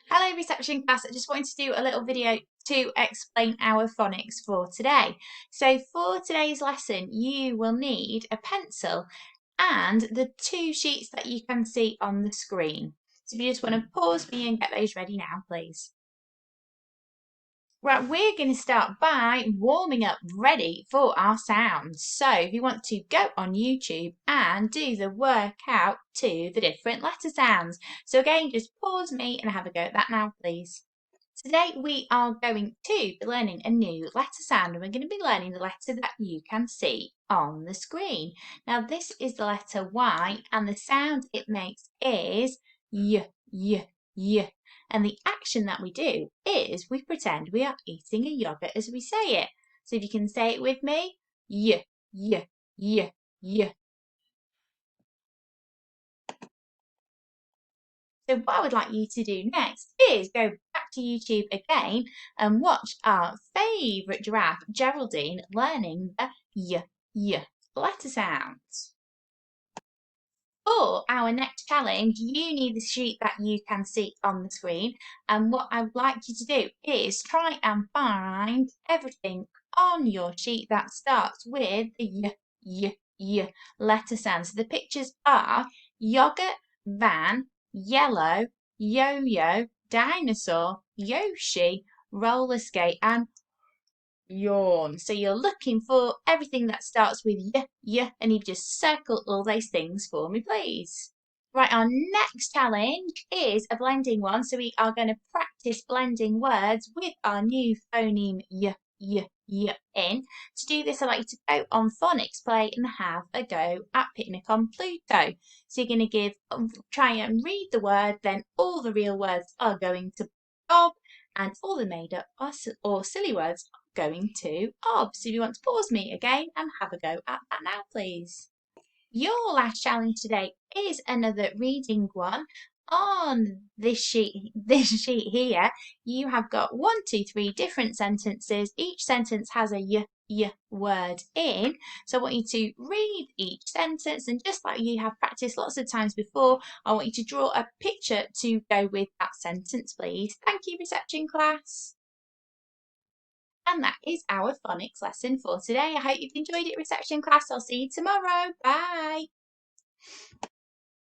Hello reception class, I just wanted to do a little video to explain our phonics for today. So for today's lesson you will need a pencil and the two sheets that you can see on the screen. So if you just want to pause me and get those ready now please. Right, we're going to start by warming up ready for our sounds. So if you want to go on YouTube and do the workout to the different letter sounds. So again, just pause me and have a go at that now, please. Today we are going to be learning a new letter sound and we're going to be learning the letter that you can see on the screen. Now this is the letter Y and the sound it makes is y, y, y. And the action that we do is we pretend we are eating a yogurt as we say it. So if you can say it with me, y, y, y, y. So what I would like you to do next is go back to YouTube again and watch our favourite giraffe, Geraldine, learning the y letter sounds. For our next challenge, you need the sheet that you can see on the screen. And what I would like you to do is try and find everything on your sheet that starts with the y letter sound. So the pictures are yogurt, van, yellow, yo-yo, dinosaur, Yoshi, roller skate, and yawn. So you're looking for everything that starts with and you've just circled all those things for me, please. Right, our next challenge is a blending one. So we are going to practice blending words with our new phoneme y in. To do this, I'd like you to go on Phonics Play and have a go at Picnic on Pluto. So you're going to try and read the word, then all the real words are going to Bob, and all the made up or silly words are going to Ob. So if you want to pause me again and have a go at that now, please. Your last challenge today is another reading one. On this sheet here, you have got 1, 2, 3 different sentences. Each sentence has a y word in. So I want you to read each sentence, and just like you have practiced lots of times before, I want you to draw a picture to go with that sentence, please. Thank you, reception class. And that is our phonics lesson for today. I hope you've enjoyed it, reception class. I'll see you tomorrow. Bye.